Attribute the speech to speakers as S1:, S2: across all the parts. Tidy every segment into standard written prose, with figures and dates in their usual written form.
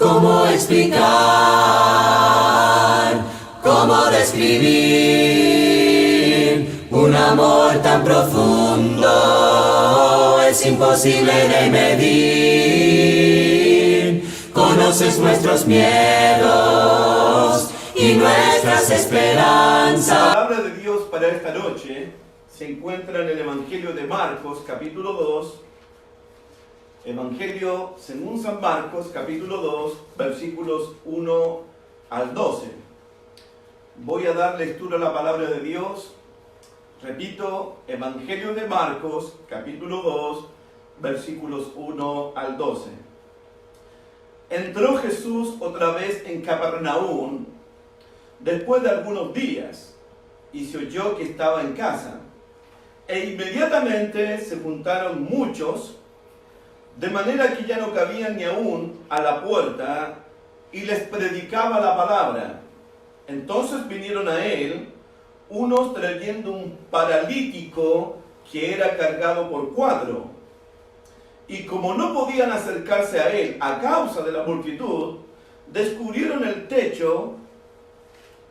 S1: ¿Cómo explicar? ¿Cómo describir un amor tan profundo? Es imposible de medir. Conoces nuestros miedos y nuestras esperanzas.
S2: La palabra de Dios para esta noche se encuentra en el Evangelio de Marcos, capítulo 2. Evangelio según San Marcos, capítulo 2, versículos 1 al 12. Voy a dar lectura a la palabra de Dios. Repito, Evangelio de Marcos, capítulo 2, versículos 1 al 12. Entró Jesús otra vez en Capernaum después de algunos días, y se oyó que estaba en casa. E inmediatamente se juntaron muchos, de manera que ya no cabían ni aún a la puerta, y les predicaba la palabra. Entonces vinieron a él unos trayendo un paralítico que era cargado por 4. Y como no podían acercarse a él a causa de la multitud, descubrieron el techo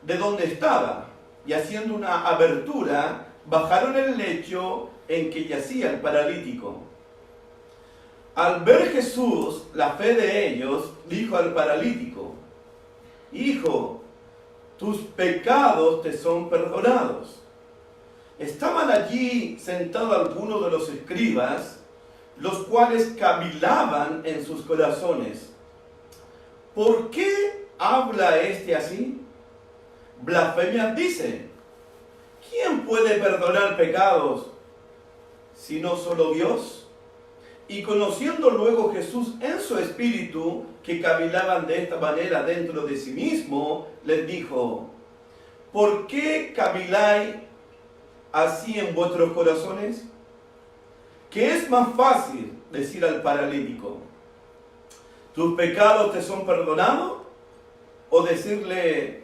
S2: de donde estaba, y haciendo una abertura, bajaron el lecho en que yacía el paralítico. Al ver Jesús la fe de ellos, dijo al paralítico: Hijo, tus pecados te son perdonados. Estaban allí sentados algunos de los escribas, los cuales cavilaban en sus corazones: ¿por qué habla este así? Blasfemias dice. ¿Quién puede perdonar pecados sino solo Dios? Y conociendo luego Jesús en su espíritu que cavilaban de esta manera dentro de sí mismo, les dijo: ¿por qué caviláis así en vuestros corazones? ¿Qué es más fácil decir al paralítico: tus pecados te son perdonados? ¿O decirle: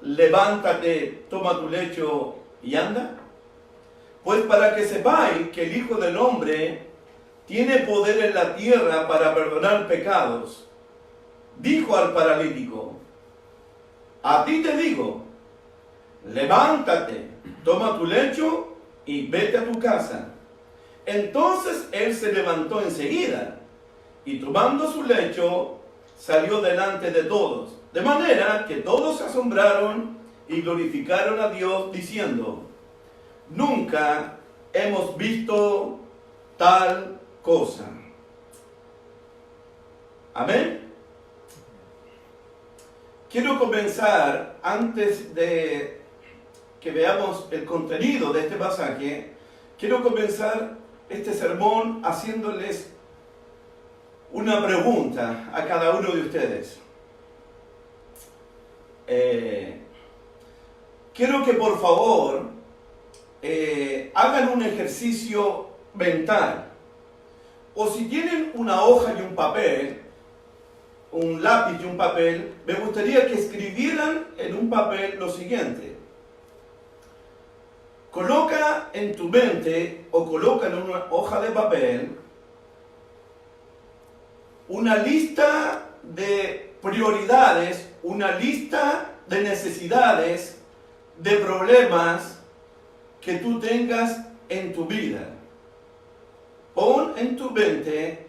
S2: levántate, toma tu lecho y anda? Pues para que sepáis que el Hijo del Hombre tiene poder en la tierra para perdonar pecados, dijo al paralítico: a ti te digo, levántate, toma tu lecho y vete a tu casa. Entonces él se levantó enseguida, y tomando su lecho, salió delante de todos, de manera que todos se asombraron y glorificaron a Dios, diciendo: nunca hemos visto tal cosa. Amén. Quiero comenzar, antes de que veamos el contenido de este pasaje, quiero comenzar este sermón haciéndoles una pregunta a cada uno de ustedes. Quiero que por favor hagan un ejercicio mental. O si tienen una hoja y un papel, un lápiz y un papel, me gustaría que escribieran en un papel lo siguiente. Coloca en tu mente o coloca en una hoja de papel una lista de prioridades, una lista de necesidades, de problemas que tú tengas en tu vida. Pon en tu mente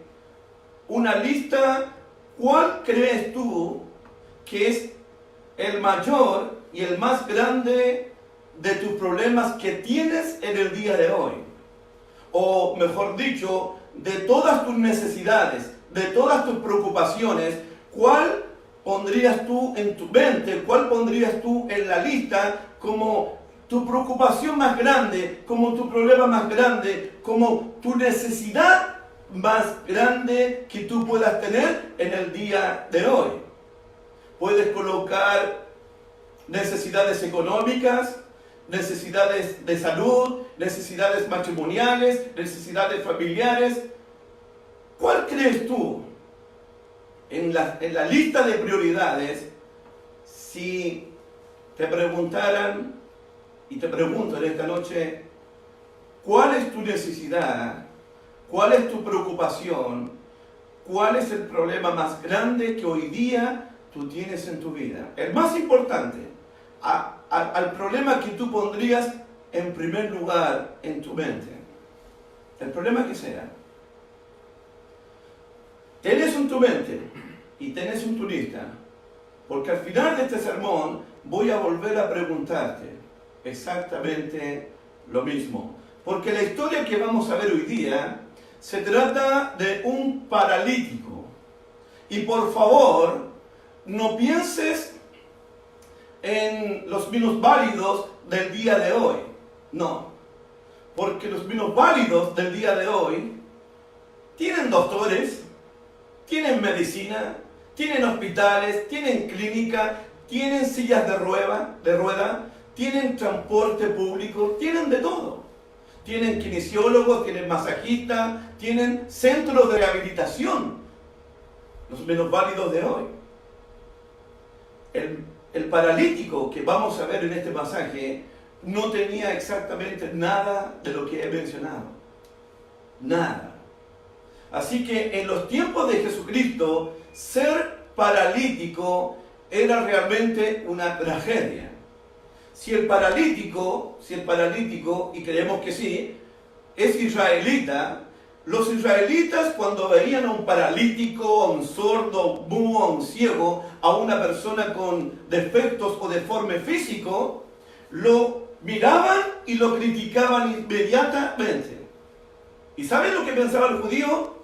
S2: una lista. ¿Cuál crees tú que es el mayor y el más grande de tus problemas que tienes en el día de hoy? O mejor dicho, de todas tus necesidades, de todas tus preocupaciones, ¿cuál pondrías tú en tu mente? ¿Cuál pondrías tú en la lista como tu preocupación más grande, como tu problema más grande, como tu necesidad más grande que tú puedas tener en el día de hoy? Puedes colocar necesidades económicas, necesidades de salud, necesidades matrimoniales, necesidades familiares. ¿Cuál crees tú en la lista de prioridades? Si te preguntaran, y te pregunto en esta noche, ¿cuál es tu necesidad? ¿Cuál es tu preocupación? ¿cuál es el problema más grande que hoy día tú tienes en tu vida? El más importante, al problema que tú pondrías en primer lugar en tu mente. El problema que sea. Tienes en tu mente y tienes en tu lista, porque al final de este sermón voy a volver a preguntarte exactamente lo mismo. Porque la historia que vamos a ver hoy día se trata de un paralítico. Y por favor, no pienses en los minusválidos del día de hoy. No. Porque los minusválidos del día de hoy tienen doctores, tienen medicina, tienen hospitales, tienen clínica, tienen sillas de rueda, tienen transporte público, tienen de todo. Tienen kinesiólogos, tienen masajistas, tienen centros de rehabilitación. Los minusválidos de hoy. El paralítico que vamos a ver en este pasaje no tenía exactamente nada de lo que he mencionado. Nada. Así que en los tiempos de Jesucristo, ser paralítico era realmente una tragedia. Si el paralítico, y creemos que sí, es israelita, los israelitas cuando veían a un paralítico, a un sordo, a un mudo, a un ciego, a una persona con defectos o deforme físico, lo miraban y lo criticaban inmediatamente. ¿Y saben lo que pensaba el judío?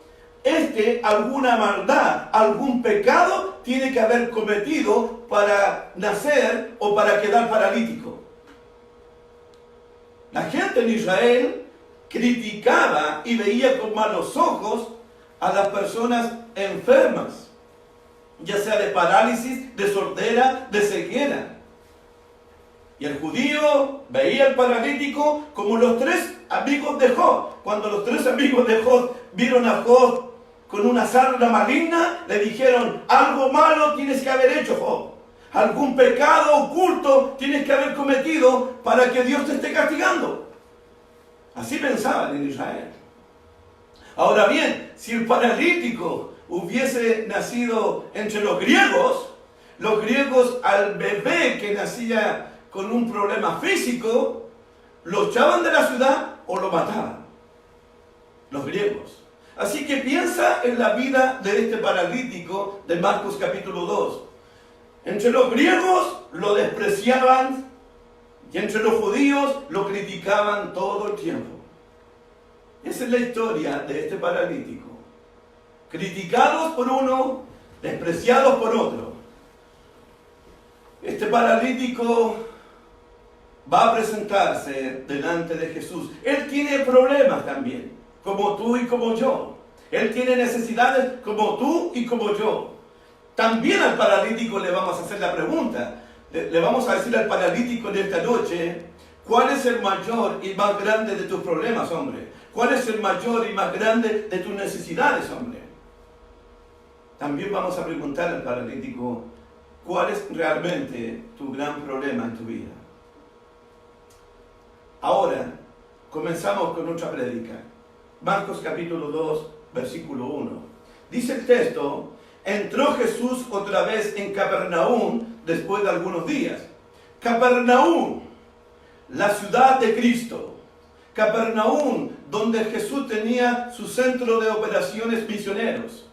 S2: Alguna maldad, algún pecado tiene que haber cometido para nacer o para quedar paralítico. La gente en Israel criticaba y veía con malos ojos a las personas enfermas, ya sea de parálisis, de sordera, de ceguera. Y el judío veía al paralítico como los tres amigos de Job. Cuando los tres amigos de Job vieron a Job con una sarna maligna, le dijeron: algo malo tienes que haber hecho, Job. Algún pecado oculto tienes que haber cometido para que Dios te esté castigando. Así pensaban en Israel. Ahora bien, si el paralítico hubiese nacido entre los griegos al bebé que nacía con un problema físico, lo echaban de la ciudad o lo mataban. Los griegos. Así que piensa en la vida de este paralítico de Marcos capítulo 2. Entre los griegos lo despreciaban y entre los judíos lo criticaban todo el tiempo. Esa es la historia de este paralítico. Criticados por uno, despreciados por otro. Este paralítico va a presentarse delante de Jesús. Él tiene problemas también, como tú y como yo. Él tiene necesidades como tú y como yo. También al paralítico le vamos a hacer la pregunta. Le vamos a decir al paralítico de esta noche: ¿cuál es el mayor y más grande de tus problemas, hombre? ¿Cuál es el mayor y más grande de tus necesidades, hombre? También vamos a preguntar al paralítico: ¿cuál es realmente tu gran problema en tu vida? Ahora, comenzamos con nuestra prédica. Marcos capítulo 2, versículo 1. Dice el texto: entró Jesús otra vez en Capernaum después de algunos días. Capernaum, la ciudad de Cristo. Capernaum, donde Jesús tenía su centro de operaciones misioneros.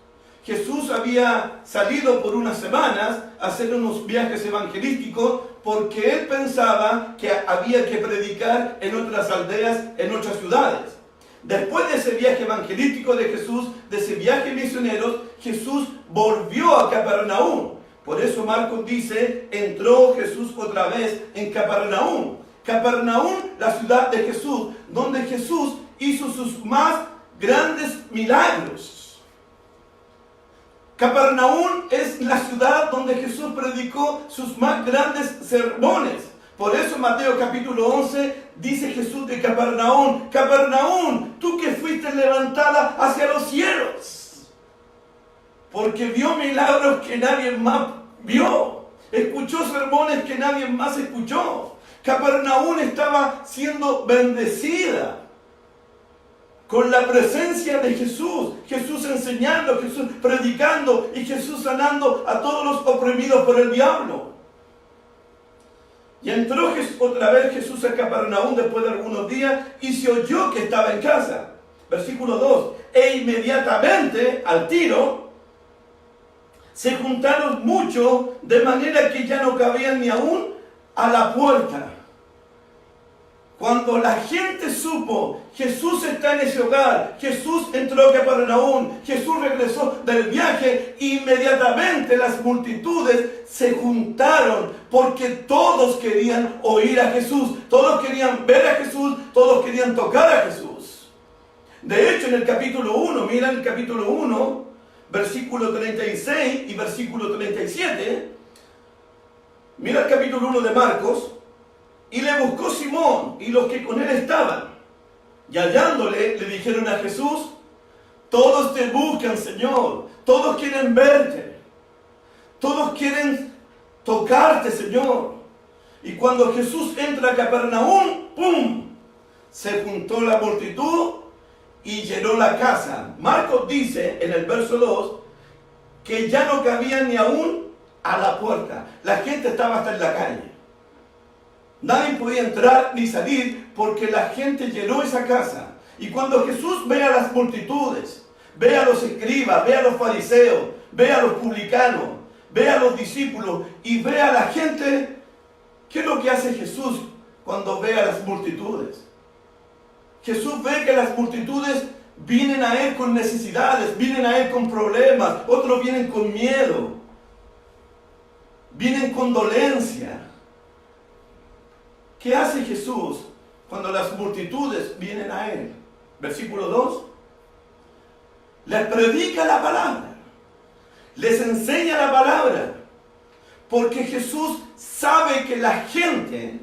S2: Jesús había salido por unas semanas a hacer unos viajes evangelísticos porque él pensaba que había que predicar en otras aldeas, en otras ciudades. Después de ese viaje evangelístico de Jesús, de ese viaje misionero, Jesús volvió a Capernaum. Por eso Marcos dice: entró Jesús otra vez en Capernaum. Capernaum, la ciudad de Jesús, donde Jesús hizo sus más grandes milagros. Capernaum es la ciudad donde Jesús predicó sus más grandes sermones. Por eso Mateo capítulo 11 dice Jesús de Capernaum: Capernaum, tú que fuiste levantada hacia los cielos. Porque vio milagros que nadie más vio. Escuchó sermones que nadie más escuchó. Capernaum estaba siendo bendecida con la presencia de Jesús, Jesús enseñando, Jesús predicando y Jesús sanando a todos los oprimidos por el diablo. Y entró otra vez Jesús a Capernaum después de algunos días y se oyó que estaba en casa. Versículo 2. E inmediatamente, al tiro, se juntaron muchos de manera que ya no cabían ni aún a la puerta. Cuando la gente supo, Jesús está en ese hogar, Jesús entró a Capernaum, Jesús regresó del viaje, inmediatamente las multitudes se juntaron porque todos querían oír a Jesús, todos querían ver a Jesús, todos querían tocar a Jesús. De hecho, en el capítulo 1, mira el capítulo 1, versículo 36 y versículo 37, mira el capítulo 1 de Marcos. Y le buscó Simón y los que con él estaban. Y hallándole, le dijeron a Jesús: todos te buscan, Señor. Todos quieren verte. Todos quieren tocarte, Señor. Y cuando Jesús entra a Capernaum, ¡pum!, se juntó la multitud y llenó la casa. Marcos dice en el verso 2 que ya no cabían ni aún a la puerta. La gente estaba hasta en la calle. Nadie podía entrar ni salir porque la gente llenó esa casa. Y cuando Jesús ve a las multitudes, ve a los escribas, ve a los fariseos, ve a los publicanos, ve a los discípulos y ve a la gente, ¿qué es lo que hace Jesús cuando ve a las multitudes? Jesús ve que las multitudes vienen a Él con necesidades, vienen a Él con problemas, otros vienen con miedo, vienen con dolencia. ¿Qué hace Jesús cuando las multitudes vienen a Él? Versículo 2. Les predica la palabra. Les enseña la palabra. Porque Jesús sabe que la gente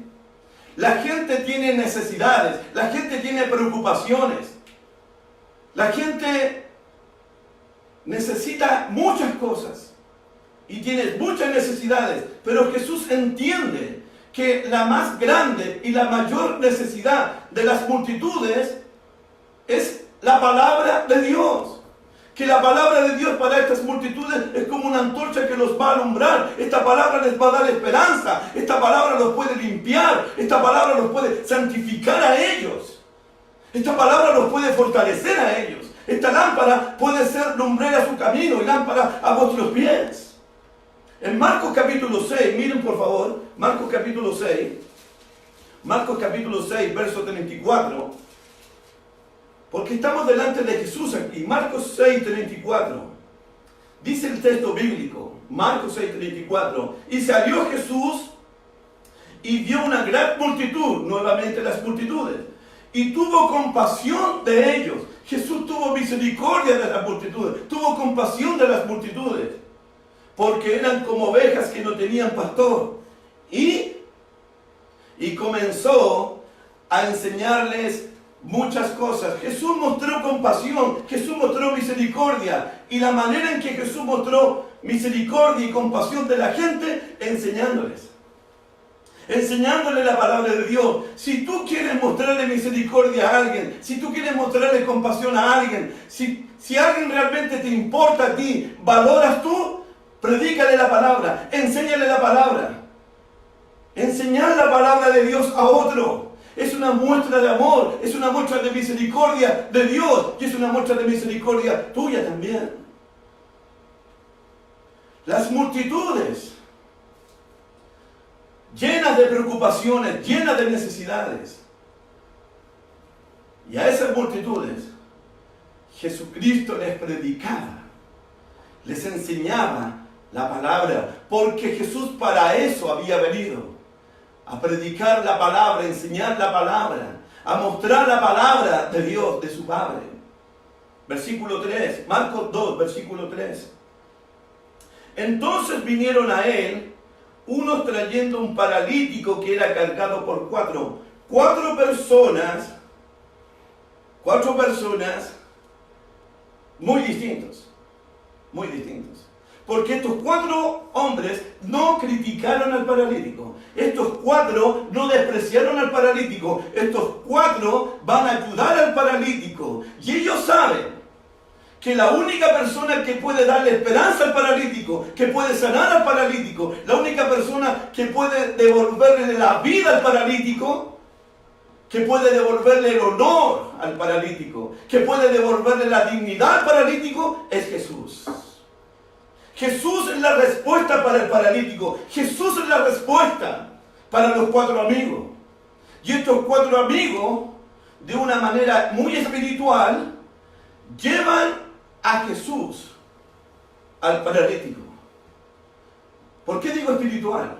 S2: tiene necesidades. La gente tiene preocupaciones. La gente necesita muchas cosas. Y tiene muchas necesidades. Pero Jesús entiende que la más grande y la mayor necesidad de las multitudes es la palabra de Dios. Que la palabra de Dios para estas multitudes es como una antorcha que los va a alumbrar. Esta palabra les va a dar esperanza. Esta palabra los puede limpiar. Esta palabra los puede santificar a ellos. Esta palabra los puede fortalecer a ellos. Esta lámpara puede ser lumbrera a su camino y lámpara a vuestros pies. En Marcos capítulo 6, miren por favor, Marcos capítulo 6, verso 34, porque estamos delante de Jesús aquí. Marcos 6, 34, dice el texto bíblico, Marcos 6, 34, y salió Jesús y vio una gran multitud, nuevamente las multitudes, y tuvo compasión de ellos. Jesús tuvo misericordia de las multitudes, tuvo compasión de las multitudes, porque eran como ovejas que no tenían pastor. Y comenzó a enseñarles muchas cosas. Jesús mostró compasión, Jesús mostró misericordia. Y la manera en que Jesús mostró misericordia y compasión de la gente, enseñándoles la palabra de Dios. Si tú quieres mostrarle misericordia a alguien, si tú quieres mostrarle compasión a alguien, si alguien realmente te importa a ti, valoras tú, predícale la palabra, enséñale la palabra. Enseñar la palabra de Dios a otro es una muestra de amor, es una muestra de misericordia de Dios y es una muestra de misericordia tuya también. Las multitudes llenas de preocupaciones, llenas de necesidades. Y a esas multitudes Jesucristo les predicaba, les enseñaba la palabra, porque Jesús para eso había venido, a predicar la palabra, a enseñar la palabra, a mostrar la palabra de Dios, de su Padre. Versículo 3, Marcos 2, versículo 3. Entonces vinieron a él unos trayendo un paralítico que era cargado por cuatro personas muy distintos. Porque estos 4 hombres no criticaron al paralítico. Estos 4 no despreciaron al paralítico. Estos 4 van a ayudar al paralítico. Y ellos saben que la única persona que puede darle esperanza al paralítico, que puede sanar al paralítico, la única persona que puede devolverle la vida al paralítico, que puede devolverle el honor al paralítico, que puede devolverle la dignidad al paralítico, es Jesús. Jesús es la respuesta para el paralítico. Jesús es la respuesta para los 4 amigos. Y estos 4 amigos, de una manera muy espiritual, llevan a Jesús al paralítico. ¿Por qué digo espiritual?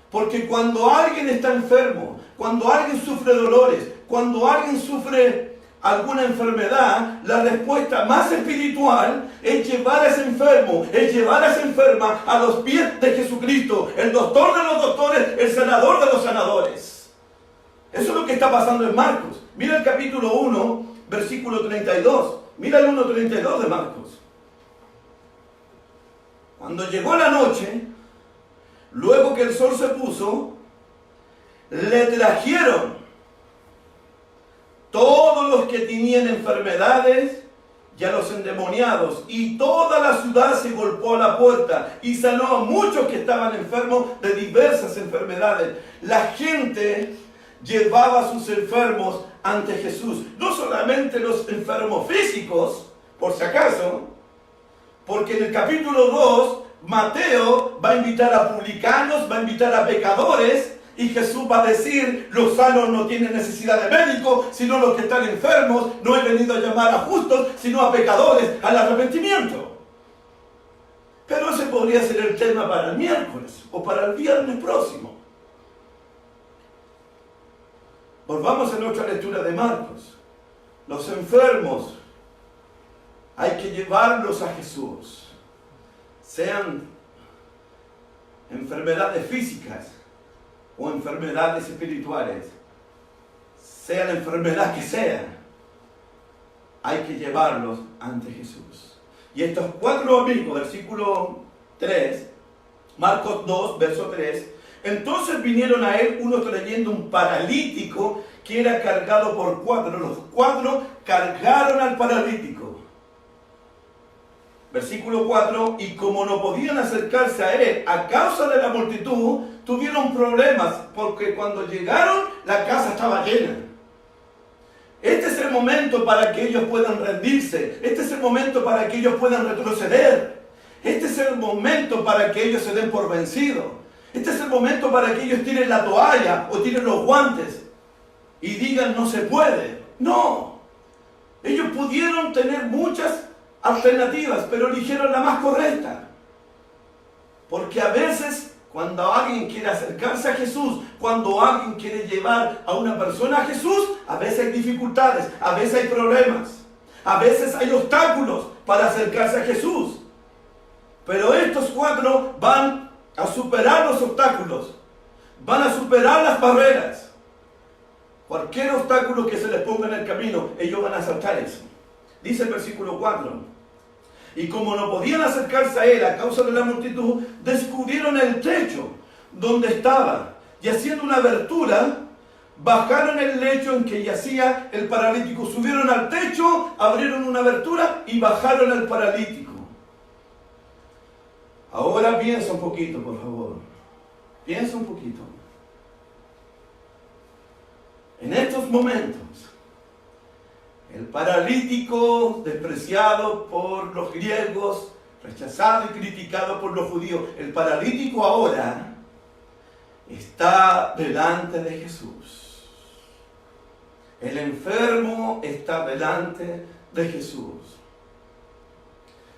S2: Porque cuando alguien está enfermo, cuando alguien sufre dolores, cuando alguien sufre alguna enfermedad, la respuesta más espiritual es llevar a ese enfermo, es llevar a esa enferma a los pies de Jesucristo, el doctor de los doctores, el sanador de los sanadores. Eso es lo que está pasando en Marcos. Mira el capítulo 1, versículo 32. Mira el 1.32 de Marcos. Cuando llegó la noche, luego que el sol se puso, le trajeron todos los que tenían enfermedades y a los endemoniados, y toda la ciudad se golpeó a la puerta y sanó a muchos que estaban enfermos de diversas enfermedades. La gente llevaba a sus enfermos ante Jesús. No solamente los enfermos físicos, por si acaso, porque en el capítulo 2, Mateo va a invitar a publicanos, va a invitar a pecadores, y Jesús va a decir, los sanos no tienen necesidad de médico, sino los que están enfermos. No he venido a llamar a justos, sino a pecadores, al arrepentimiento. Pero ese podría ser el tema para el miércoles, o para el viernes próximo. Volvamos a nuestra lectura de Marcos. Los enfermos hay que llevarlos a Jesús. Sean enfermedades físicas o enfermedades espirituales. Sea la enfermedad que sea, hay que llevarlos ante Jesús. Y estos 4 amigos, versículo 3, Marcos 2, verso 3, entonces vinieron a él unos trayendo un paralítico que era cargado por 4. Los 4 cargaron al paralítico. Versículo 4, y como no podían acercarse a él a causa de la multitud, tuvieron problemas, porque cuando llegaron la casa estaba llena. Este es el momento para que ellos puedan rendirse. Este es el momento para que ellos puedan retroceder. Este es el momento para que ellos se den por vencidos. Este es el momento para que ellos tiren la toalla o tiren los guantes y digan no se puede. No. Ellos pudieron tener muchas alternativas, pero eligieron la más correcta. Porque a veces, cuando alguien quiere acercarse a Jesús, cuando alguien quiere llevar a una persona a Jesús, a veces hay dificultades, a veces hay problemas, a veces hay obstáculos para acercarse a Jesús. Pero estos 4 van a superar los obstáculos, van a superar las barreras. Cualquier obstáculo que se les ponga en el camino, ellos van a saltar eso. Dice el versículo 4, y como no podían acercarse a él a causa de la multitud, descubrieron el techo donde estaba, y haciendo una abertura, bajaron el lecho en que yacía el paralítico. Subieron al techo, abrieron una abertura y bajaron al paralítico. Ahora piensa un poquito, por favor. Piensa un poquito. En estos momentos, el paralítico despreciado por los griegos, rechazado y criticado por los judíos, el paralítico ahora está delante de Jesús. El enfermo está delante de Jesús.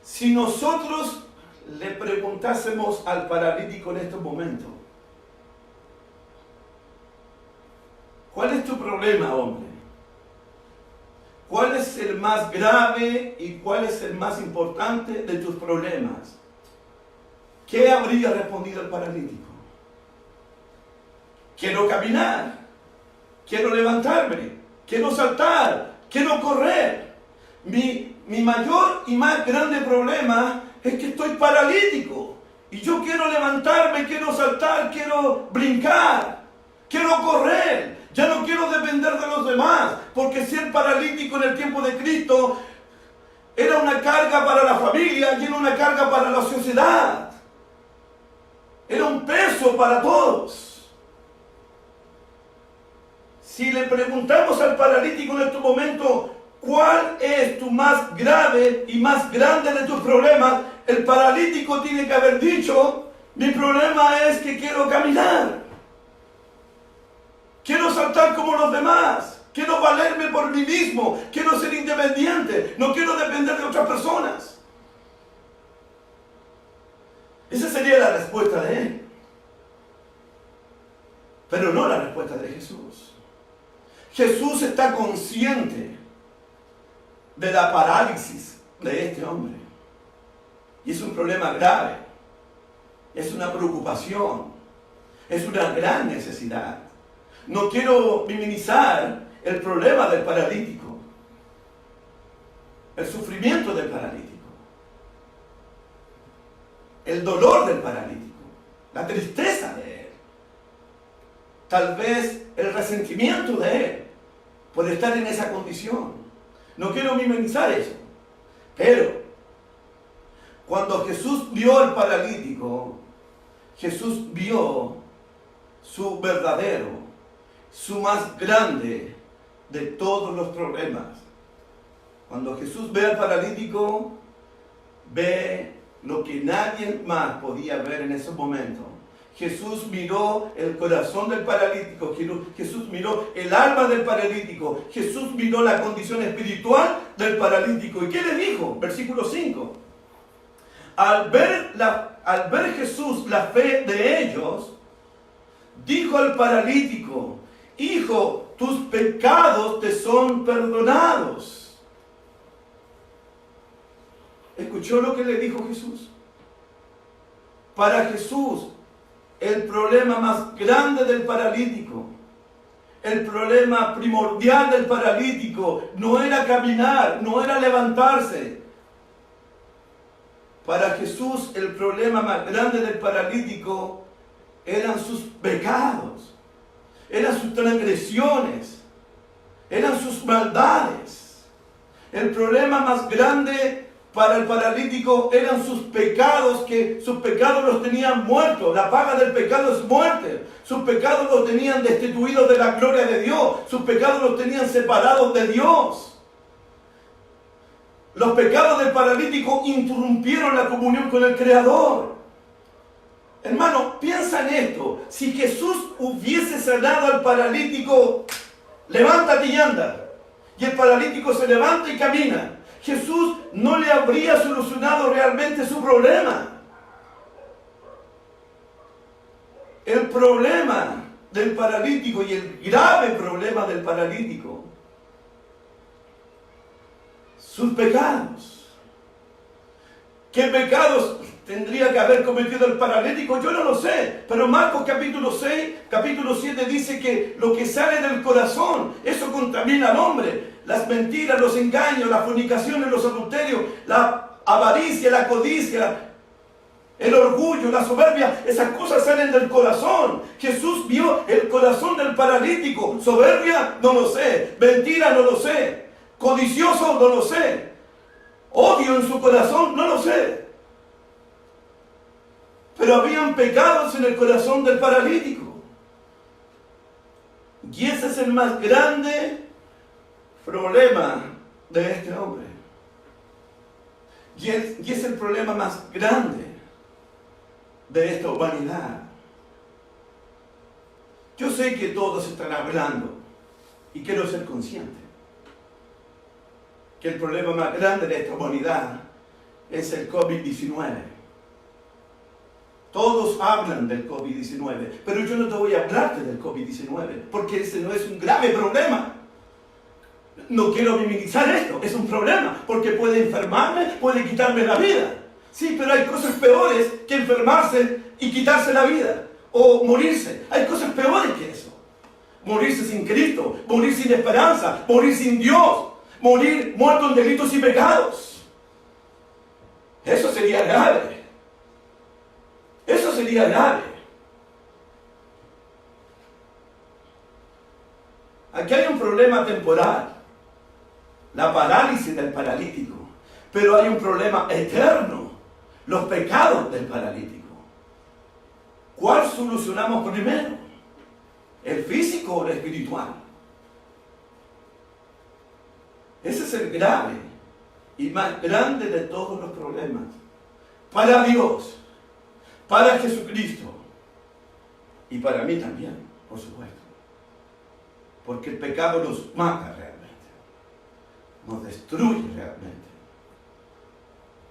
S2: Si nosotros le preguntásemos al paralítico en estos momentos, ¿cuál es tu problema, hombre? ¿Cuál es el más grave y cuál es el más importante de tus problemas? ¿Qué habría respondido el paralítico? Quiero caminar, quiero levantarme, quiero saltar, quiero correr. Mi mayor y más grande problema es que estoy paralítico. Y yo quiero levantarme, quiero saltar, quiero brincar, quiero correr. Ya no quiero depender de los demás, porque ser paralítico en el tiempo de Cristo era una carga para la familia y era una carga para la sociedad. Era un peso para todos. Si le preguntamos al paralítico en este momento, ¿cuál es tu más grave y más grande de tus problemas? El paralítico tiene que haber dicho, mi problema es que quiero caminar. Quiero saltar como los demás. Quiero valerme por mí mismo. Quiero ser independiente. No quiero depender de otras personas. Esa sería la respuesta de él. Pero no la respuesta de Jesús. Jesús está consciente de la parálisis de este hombre. Y es un problema grave. Es una preocupación. Es una gran necesidad. No quiero minimizar el problema del paralítico, el sufrimiento del paralítico, el dolor del paralítico, la tristeza de él, tal vez el resentimiento de él por estar en esa condición. No quiero minimizar eso, pero cuando Jesús vio al paralítico, Jesús vio su verdadero, su más grande de todos los problemas. Cuando Jesús ve al paralítico, ve lo que nadie más podía ver en ese momento. Jesús miró el corazón del paralítico, Jesús miró el alma del paralítico, Jesús miró la condición espiritual del paralítico. ¿Y qué le dijo? Versículo 5. Al ver Jesús la fe de ellos, dijo al paralítico, hijo, tus pecados te son perdonados. ¿Escuchó lo que le dijo Jesús? Para Jesús, el problema más grande del paralítico, el problema primordial del paralítico, no era caminar, no era levantarse. Para Jesús, el problema más grande del paralítico eran sus pecados. Eran sus transgresiones, eran sus maldades. El problema más grande para el paralítico eran sus pecados, que sus pecados los tenían muertos. La paga del pecado es muerte. Sus pecados los tenían destituidos de la gloria de Dios. Sus pecados los tenían separados de Dios. Los pecados del paralítico interrumpieron la comunión con el Creador. Hermano, piensa en esto. Si Jesús hubiese sanado al paralítico, levántate y anda, y el paralítico se levanta y camina, Jesús no le habría solucionado realmente su problema. El problema del paralítico y el grave problema del paralítico, sus pecados. ¿Qué pecados tendría que haber cometido el paralítico? Yo no lo sé, pero Marcos capítulo 6, capítulo 7 dice que lo que sale del corazón, eso contamina al hombre. Las mentiras, los engaños, las fornicaciones, los adulterios, la avaricia, la codicia, el orgullo, la soberbia, esas cosas salen del corazón. Jesús vio el corazón del paralítico. Soberbia, no lo sé. Mentira, no lo sé. Codicioso, no lo sé. Odio en su corazón, no lo sé. Pero habían pecados en el corazón del paralítico. Y ese es el más grande problema de este hombre. Y es el problema más grande de esta humanidad. Yo sé que todos están hablando y quiero ser consciente que el problema más grande de esta humanidad es el COVID-19. Todos hablan del COVID-19, pero yo no te voy a hablarte del COVID-19, porque ese no es un grave problema. No quiero minimizar esto, es un problema, porque puede enfermarme, puede quitarme la vida. Sí, pero hay cosas peores que enfermarse y quitarse la vida, o morirse. Hay cosas peores que eso. Morirse sin Cristo, morir sin esperanza, morir sin Dios, morir muerto en delitos y pecados. Eso sería grave. Eso sería grave. Aquí hay un problema temporal, la parálisis del paralítico, pero hay un problema eterno, los pecados del paralítico. ¿Cuál solucionamos primero? ¿El físico o el espiritual? Ese es el grave y más grande de todos los problemas. Para Dios, para Jesucristo y para mí también, por supuesto. Porque el pecado nos mata realmente, nos destruye realmente,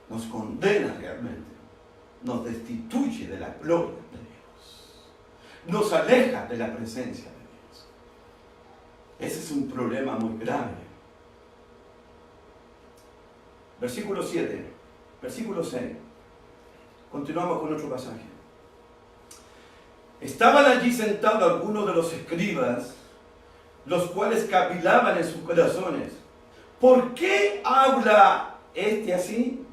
S2: nos condena realmente, nos destituye de la gloria de Dios, nos aleja de la presencia de Dios. Ese es un problema muy grave. Versículo 7, versículo 6. Continuamos con otro pasaje. Estaban allí sentados algunos de los escribas, los cuales cavilaban en sus corazones. ¿Por qué habla este así?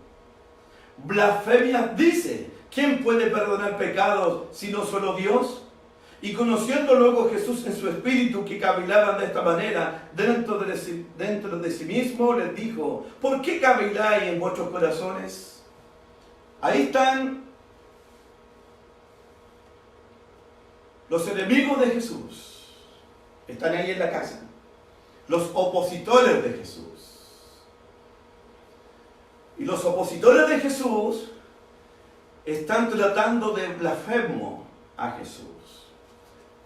S2: Blasfemia dice. ¿Quién puede perdonar pecados sino solo Dios? Y conociendo luego Jesús en su espíritu que cavilaban de esta manera dentro de sí mismo, les dijo: ¿por qué caviláis en vuestros corazones? Ahí están los enemigos de Jesús. Están ahí en la casa. Los opositores de Jesús. Y los opositores de Jesús están tratando de blasfemo a Jesús.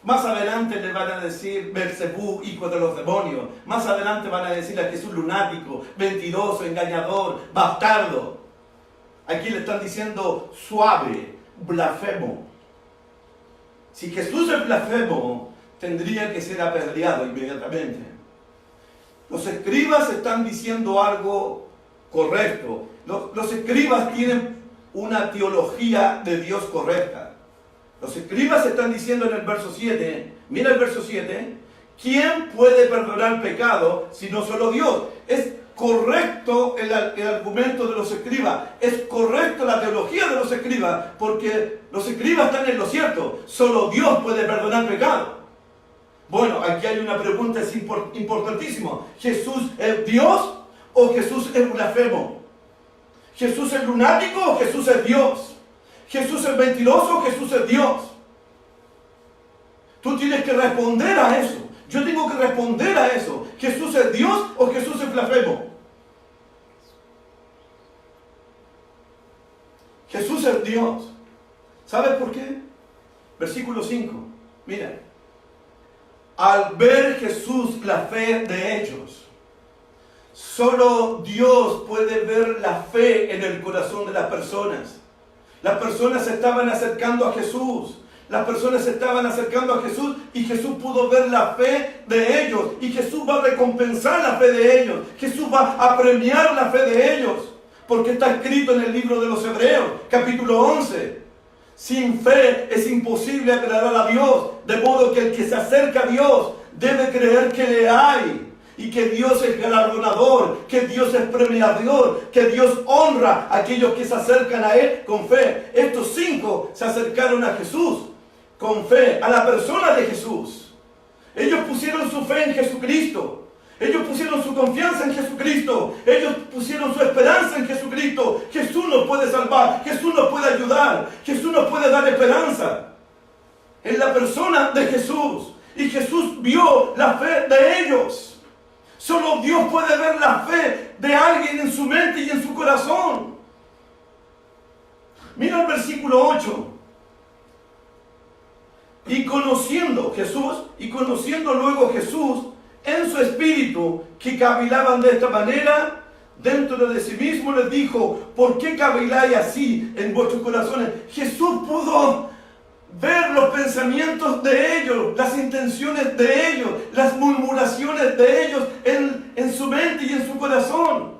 S2: Más adelante le van a decir Belcebú, hijo de los demonios. Más adelante van a decir a Jesús lunático, mentiroso, engañador, bastardo. Aquí le están diciendo suave, blasfemo. Si Jesús es blasfemo, tendría que ser apedreado inmediatamente. Los escribas están diciendo algo correcto. Los escribas tienen una teología de Dios correcta. Los escribas están diciendo en el verso 7, mira el verso 7, ¿quién puede perdonar pecado si no solo Dios? Es correcto el argumento de los escribas, es correcto la teología de los escribas, porque los escribas están en lo cierto, solo Dios puede perdonar pecado. Bueno, aquí hay una pregunta importantísima. ¿Jesús es Dios o Jesús es blasfemo? ¿Jesús es lunático o Jesús es Dios? ¿Jesús es mentiroso o Jesús es Dios? Tú tienes que responder a eso. Yo tengo que responder a eso. ¿Jesús es Dios o Jesús es blasfemo? Jesús es Dios. ¿Sabes por qué? Versículo 5. Mira. Al ver Jesús la fe de ellos, solo Dios puede ver la fe en el corazón de las personas. Las personas se estaban acercando a Jesús. Las personas se estaban acercando a Jesús y Jesús pudo ver la fe de ellos. Y Jesús va a recompensar la fe de ellos. Jesús va a premiar la fe de ellos. Porque está escrito en el libro de los Hebreos, capítulo 11. Sin fe es imposible agradar a Dios, de modo que el que se acerca a Dios debe creer que le hay y que Dios es galardonador, que Dios es premiador, que Dios honra a aquellos que se acercan a Él con fe. Estos 5 se acercaron a Jesús con fe, a la persona de Jesús. Ellos pusieron su fe en Jesucristo. Ellos pusieron su confianza en Jesucristo. Ellos pusieron su esperanza en Jesucristo. Jesús nos puede salvar. Jesús nos puede ayudar. Jesús nos puede dar esperanza. En la persona de Jesús. Y Jesús vio la fe de ellos. Solo Dios puede ver la fe de alguien en su mente y en su corazón. Mira el versículo 8. Y conociendo luego Jesús en su espíritu que cavilaban de esta manera, dentro de sí mismo les dijo: ¿por qué caviláis así en vuestros corazones? Jesús pudo ver los pensamientos de ellos, las intenciones de ellos, las murmuraciones de ellos en su mente y en su corazón.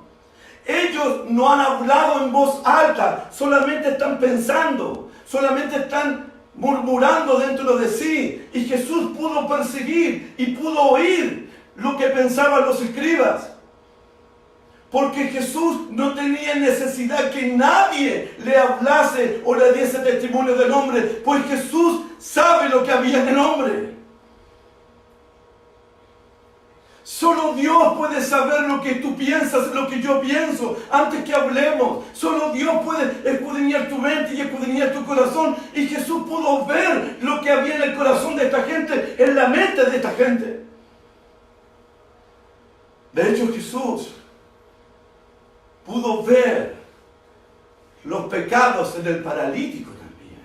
S2: Ellos no han hablado en voz alta, solamente están pensando, solamente están murmurando dentro de sí. Y Jesús pudo percibir y pudo oír lo que pensaban los escribas. Porque Jesús no tenía necesidad que nadie le hablase o le diese testimonio del hombre, pues Jesús sabe lo que había en el hombre. Solo Dios puede saber lo que tú piensas, lo que yo pienso, antes que hablemos. Solo Dios puede escudriñar tu mente y escudriñar tu corazón. Y Jesús pudo ver lo que había en el corazón de esta gente, en la mente de esta gente. De hecho, Jesús pudo ver los pecados en el paralítico también.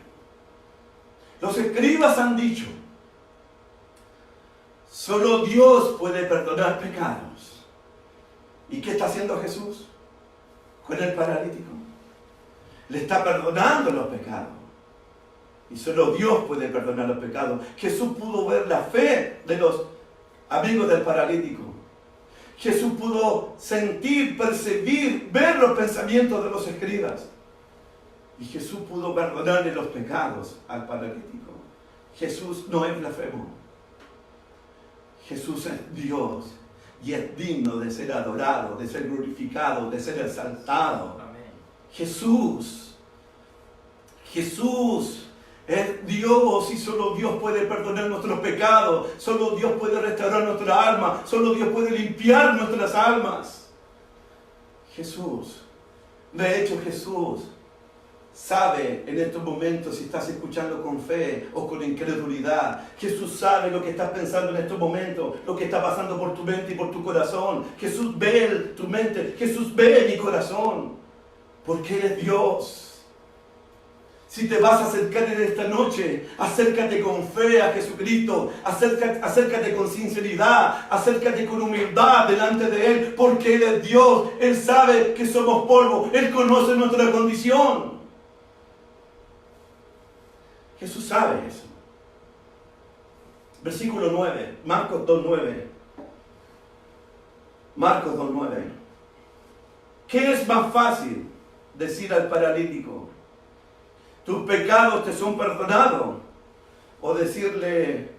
S2: Los escribas han dicho, solo Dios puede perdonar pecados. ¿Y qué está haciendo Jesús con el paralítico? Le está perdonando los pecados. Y solo Dios puede perdonar los pecados. Jesús pudo ver la fe de los amigos del paralítico. Jesús pudo sentir, percibir, ver los pensamientos de los escribas. Y Jesús pudo perdonarle los pecados al paralítico. Jesús no es blasfemo. Jesús es Dios y es digno de ser adorado, de ser glorificado, de ser exaltado. Amén. Jesús es Dios y solo Dios puede perdonar nuestros pecados, solo Dios puede restaurar nuestra alma, solo Dios puede limpiar nuestras almas. Jesús, de hecho Jesús sabe en estos momentos si estás escuchando con fe o con incredulidad. Jesús sabe lo que estás pensando en estos momentos, lo que está pasando por tu mente y por tu corazón. Jesús ve tu mente, Jesús ve mi corazón, porque Él es Dios. Si te vas a acercar en esta noche, acércate con fe a Jesucristo, acércate con sinceridad, acércate con humildad delante de Él, porque Él es Dios, Él sabe que somos polvo, Él conoce nuestra condición. Jesús sabe eso. Versículo 9, Marcos 2:9. Marcos 2:9. ¿Qué es más fácil decir al paralítico, tus pecados te son perdonados? O decirle,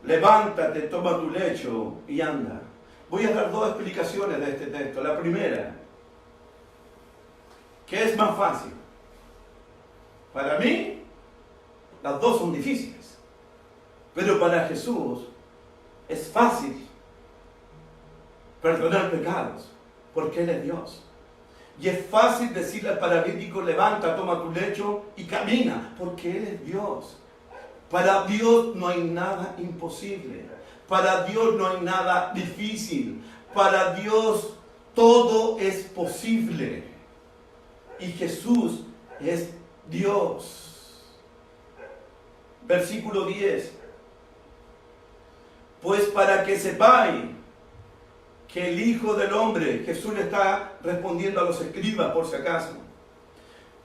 S2: levántate, toma tu lecho y anda. Voy a dar dos explicaciones de este texto. La primera, ¿qué es más fácil? Para mí, las dos son difíciles. Pero para Jesús es fácil perdonar pecados, porque Él es Dios. Y es fácil decirle al paralítico, levanta, toma tu lecho y camina, porque Él es Dios. Para Dios no hay nada imposible. Para Dios no hay nada difícil. Para Dios todo es posible. Y Jesús es Dios. Versículo 10. Pues para que sepáis que el Hijo del Hombre, Jesús le está respondiendo a los escribas por si acaso,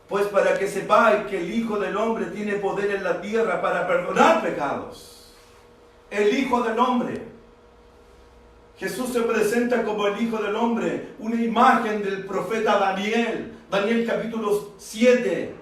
S2: pues para que sepáis que el Hijo del Hombre tiene poder en la tierra para perdonar pecados. El Hijo del Hombre. Jesús se presenta como el Hijo del Hombre, una imagen del profeta Daniel. Daniel capítulo 7.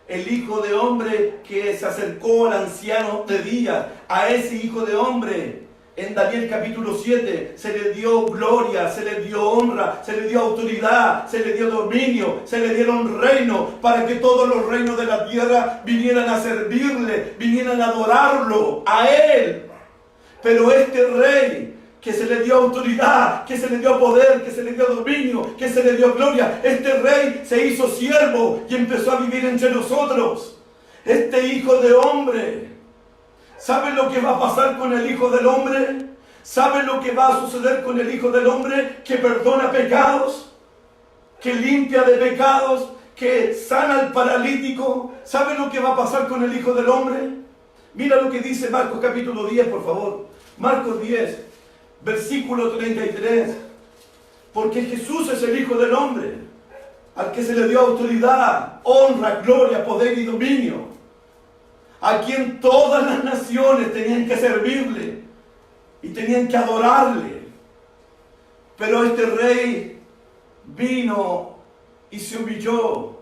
S2: El Hijo de Hombre que se acercó al anciano de días. A ese Hijo de Hombre, en Daniel capítulo 7, se le dio gloria, se le dio honra, se le dio autoridad, se le dio dominio, se le dieron reino, para que todos los reinos de la tierra vinieran a servirle, vinieran a adorarlo, a Él. Pero este rey, que se le dio autoridad, que se le dio poder, que se le dio dominio, que se le dio gloria, este rey se hizo siervo y empezó a vivir entre nosotros. Este Hijo de Hombre, ¿saben lo que va a pasar con el Hijo del Hombre? ¿Saben lo que va a suceder con el Hijo del Hombre? Que perdona pecados, que limpia de pecados, que sana al paralítico. ¿Saben lo que va a pasar con el Hijo del Hombre? Mira lo que dice Marcos capítulo 10, por favor. Marcos 10, versículo 33. Porque Jesús es el Hijo del Hombre, al que se le dio autoridad, honra, gloria, poder y dominio, a quien todas las naciones tenían que servirle y tenían que adorarle. Pero este rey vino y se humilló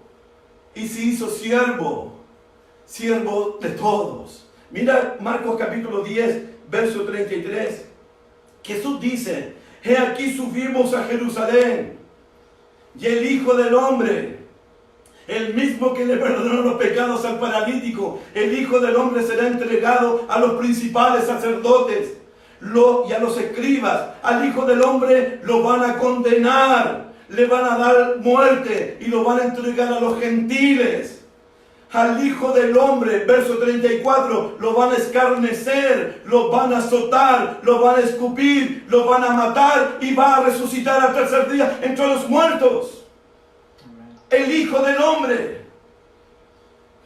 S2: y se hizo siervo de todos. Mira Marcos capítulo 10, verso 33. Jesús dice, he aquí subimos a Jerusalén, Y el Hijo del Hombre, el mismo que le perdonó los pecados al paralítico, el Hijo del Hombre será entregado a los principales sacerdotes y a los escribas. Al Hijo del Hombre lo van a condenar, le van a dar muerte y lo van a entregar a los gentiles. Al Hijo del Hombre, verso 34, lo van a escarnecer, lo van a azotar, lo van a escupir, lo van a matar y va a resucitar al tercer día entre los muertos. El Hijo del Hombre.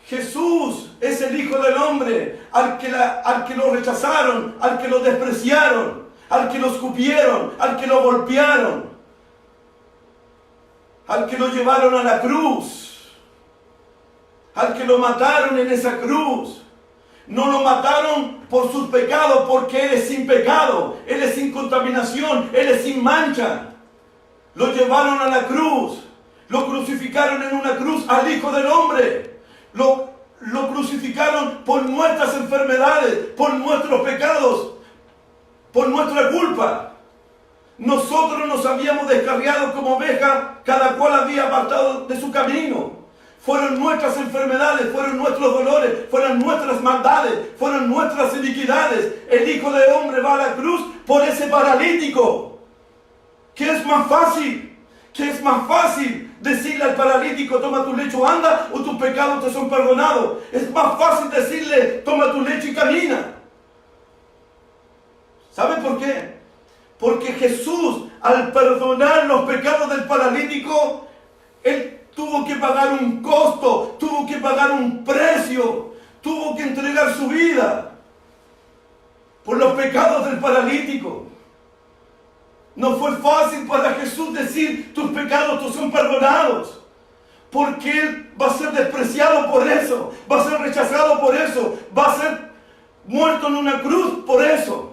S2: Jesús es el Hijo del Hombre, al que lo rechazaron, al que lo despreciaron, al que lo escupieron, al que lo golpearon, al que lo llevaron a la cruz, al que lo mataron en esa cruz. No lo mataron por sus pecados, porque Él es sin pecado, Él es sin contaminación, Él es sin mancha. Lo llevaron a la cruz, lo crucificaron en una cruz al Hijo del Hombre. Lo crucificaron por nuestras enfermedades, por nuestros pecados, por nuestra culpa. Nosotros nos habíamos descarriado como ovejas, cada cual había apartado de su camino. Fueron nuestras enfermedades, fueron nuestros dolores, fueron nuestras maldades, fueron nuestras iniquidades. El Hijo del Hombre va a la cruz por ese paralítico. ¿Qué es más fácil? ¿Qué es más fácil? Decirle al paralítico, toma tu lecho, anda, o tus pecados te son perdonados. Es más fácil decirle, toma tu lecho y camina. ¿Sabe por qué? Porque Jesús, al perdonar los pecados del paralítico, Él tuvo que pagar un costo, tuvo que pagar un precio, tuvo que entregar su vida por los pecados del paralítico. No fue fácil para Jesús decir, tus pecados te son perdonados, porque Él va a ser despreciado por eso, va a ser rechazado por eso, va a ser muerto en una cruz por eso.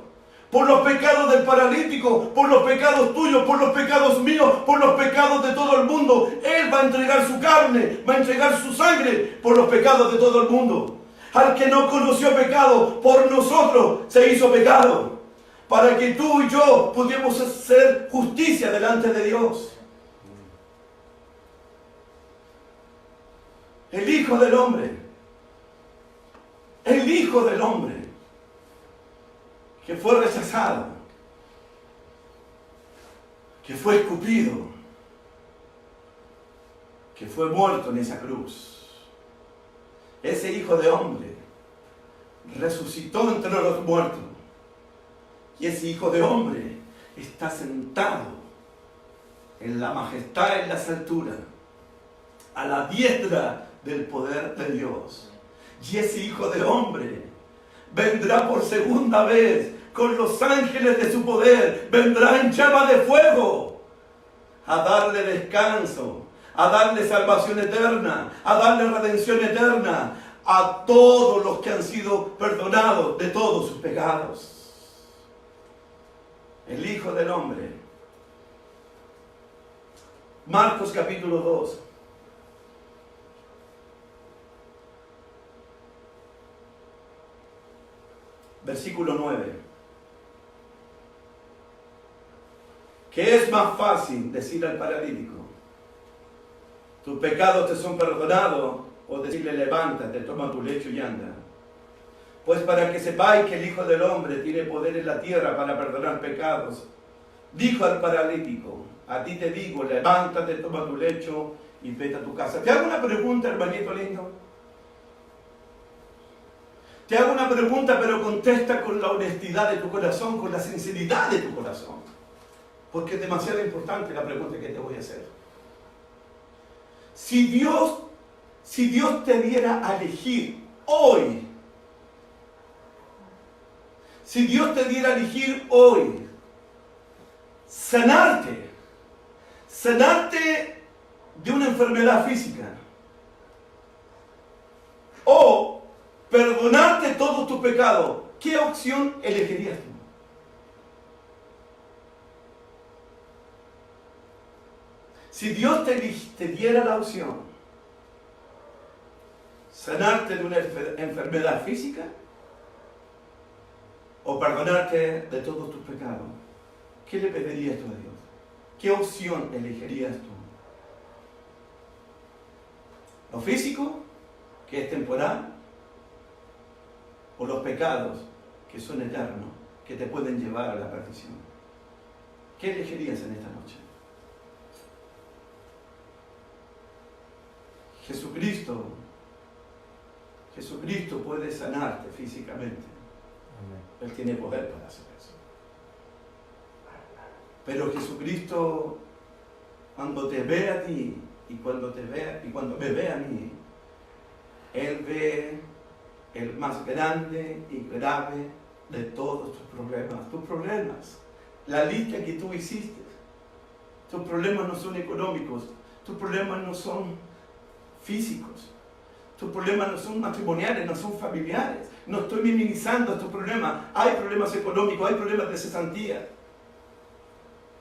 S2: Por los pecados del paralítico, por los pecados tuyos, por los pecados míos, por los pecados de todo el mundo. Él va a entregar su carne, va a entregar su sangre por los pecados de todo el mundo. Al que no conoció pecado, por nosotros se hizo pecado, para que tú y yo pudiéramos hacer justicia delante de Dios. El Hijo del Hombre, el Hijo del Hombre, que fue rechazado, que fue escupido, que fue muerto en esa cruz. Ese Hijo de Hombre resucitó entre los muertos. Y ese Hijo de Hombre está sentado en la majestad, en las alturas, a la diestra del poder de Dios. Y ese Hijo de Hombre vendrá por segunda vez con los ángeles de su poder, vendrá en llama de fuego a darle descanso, a darle salvación eterna, a darle redención eterna a todos los que han sido perdonados de todos sus pecados. El Hijo del Hombre. Marcos capítulo 2. Versículo 9. ¿Qué es más fácil decir al paralítico, tus pecados te son perdonados, o decirle, levántate, toma tu lecho y anda? Pues para que sepáis que el Hijo del Hombre tiene poder en la tierra para perdonar pecados, dijo al paralítico, a ti te digo, levántate, toma tu lecho y vete a tu casa. Te hago una pregunta, hermanito lindo. Te hago una pregunta, pero contesta con la honestidad de tu corazón, con la sinceridad de tu corazón. Porque es demasiado importante la pregunta que te voy a hacer. Si Dios te diera a elegir hoy, si Dios te diera a elegir hoy, sanarte de una enfermedad física, o perdonarte todos tus pecados, ¿qué opción elegirías tú? Si Dios te diera la opción, sanarte de una enfermedad física o perdonarte de todos tus pecados, ¿qué le pedirías tú a Dios? ¿Qué opción elegirías tú? Lo físico, que es temporal, o los pecados, que son eternos, que te pueden llevar a la perdición. ¿Qué elegirías en esta noche? Jesucristo puede sanarte físicamente.
S3: Amén.
S2: Él tiene poder para hacer eso. Pero Jesucristo, cuando te ve a ti y cuando me ve a mí, Él ve el más grande y grave de todos tus problemas. Tus problemas, la lista que tú hiciste. Tus problemas no son económicos, tus problemas no son físicos, tus problemas no son matrimoniales, no son familiares. No estoy minimizando tus problemas. Hay problemas económicos, hay problemas de cesantía,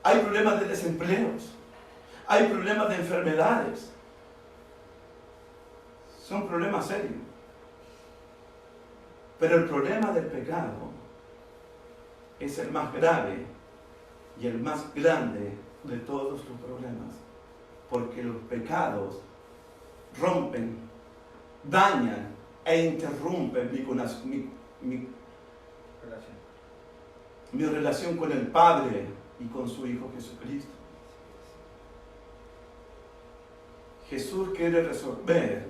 S2: hay problemas de desempleos, hay problemas de enfermedades. Son problemas serios. Pero el problema del pecado es el más grave y el más grande de todos tus problemas. Porque los pecados rompen, dañan e interrumpen mi relación con el Padre y con su Hijo Jesucristo. Jesús quiere resolver,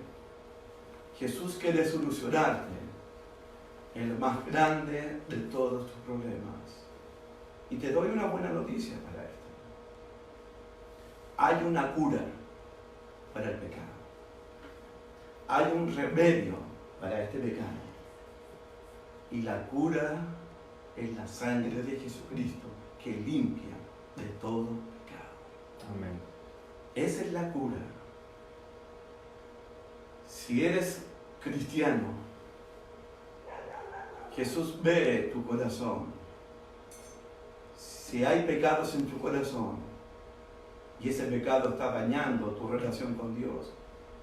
S2: Jesús quiere solucionarte el más grande de todos tus problemas. Y te doy una buena noticia para esto. Hay una cura para el pecado. Hay un remedio para este pecado. Y la cura es la sangre de Jesucristo que limpia de todo pecado.
S3: Amén.
S2: Esa es la cura. Si eres cristiano, Jesús ve tu corazón. Si hay pecados en tu corazón y ese pecado está dañando tu relación con Dios,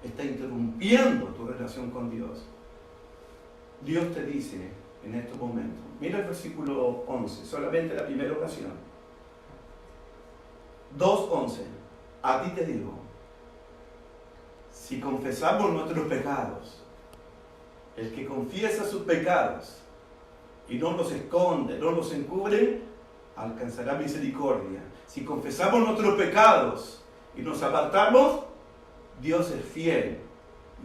S2: está interrumpiendo tu relación con Dios, Dios te dice en estos momentos, mira el versículo 11, solamente la primera ocasión. 2:11, a ti te digo, si confesamos nuestros pecados, el que confiesa sus pecados y no los esconde, no los encubre, alcanzará misericordia. Si confesamos nuestros pecados y nos apartamos, Dios es fiel,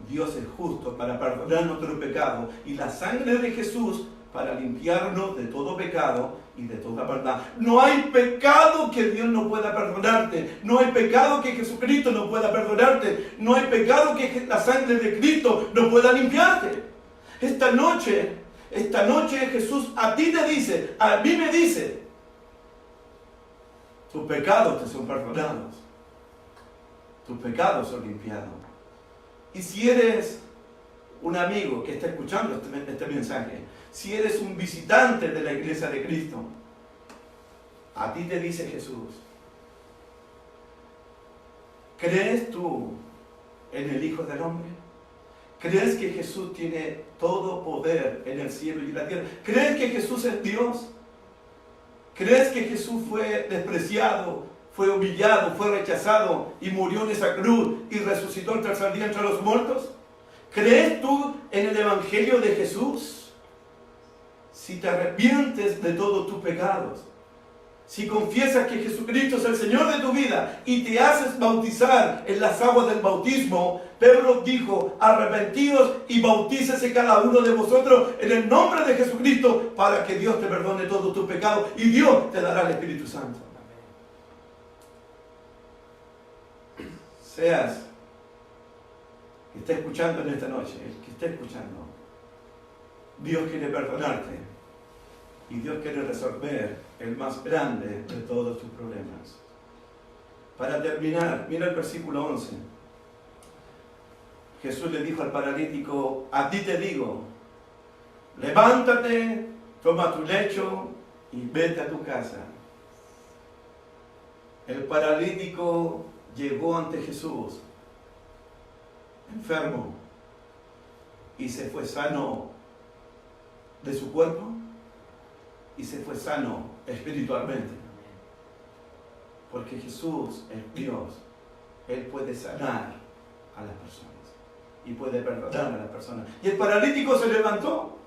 S2: Dios es justo para perdonar nuestro pecado y la sangre de Jesús para limpiarnos de todo pecado y de toda maldad. No hay pecado que Dios no pueda perdonarte, no hay pecado que Jesucristo no pueda perdonarte, no hay pecado que la sangre de Cristo no pueda limpiarte. Esta noche Jesús a ti te dice, a mí me dice, tus pecados te son perdonados, tus pecados son limpiados. Y si eres un amigo que está escuchando este mensaje, si eres un visitante de la iglesia de Cristo, a ti te dice Jesús, ¿crees tú en el Hijo del Hombre? ¿Crees que Jesús tiene todo poder en el cielo y en la tierra? ¿Crees que Jesús es Dios? ¿Crees que Jesús fue despreciado, fue humillado, fue rechazado y murió en esa cruz y resucitó el tercer día entre los muertos? ¿Crees tú en el Evangelio de Jesús? Si te arrepientes de todos tus pecados, si confiesas que Jesucristo es el Señor de tu vida y te haces bautizar en las aguas del bautismo, Pedro dijo, arrepentidos y bautícese cada uno de vosotros en el nombre de Jesucristo para que Dios te perdone todos tus pecados y Dios te dará el Espíritu Santo. Seas que esté escuchando en esta noche, el que esté escuchando, Dios quiere perdonarte y Dios quiere resolver el más grande de todos tus problemas. Para terminar, mira el versículo 11. Jesús le dijo al paralítico, a ti te digo, levántate, toma tu lecho y vete a tu casa. El paralítico llegó ante Jesús, enfermo, y se fue sano de su cuerpo y se fue sano espiritualmente. Porque Jesús es Dios, Él puede sanar a las personas. y puede perdonar a la persona. Y el paralítico se levantó.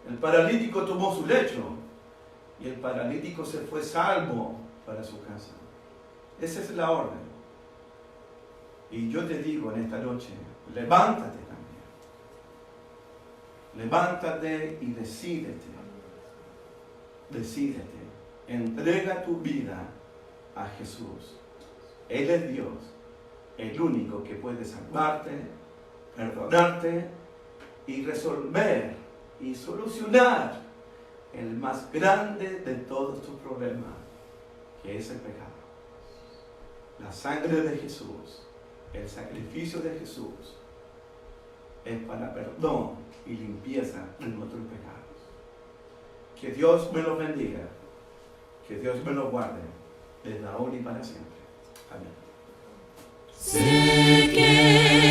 S2: El paralítico tomó su lecho. Y el paralítico se fue salvo para su casa. Esa es la orden. Y yo te digo en esta noche, levántate también. Levántate y decídete. Decídete. Entrega tu vida a Jesús. Él es Dios, el único que puede salvarte, perdonarte y resolver y solucionar el más grande de todos tus problemas, que es el pecado. La sangre de Jesús, el sacrificio de Jesús, es para perdón y limpieza de nuestros pecados. Que Dios me los bendiga, que Dios me los guarde, desde ahora y para siempre. Amén.
S1: Sé que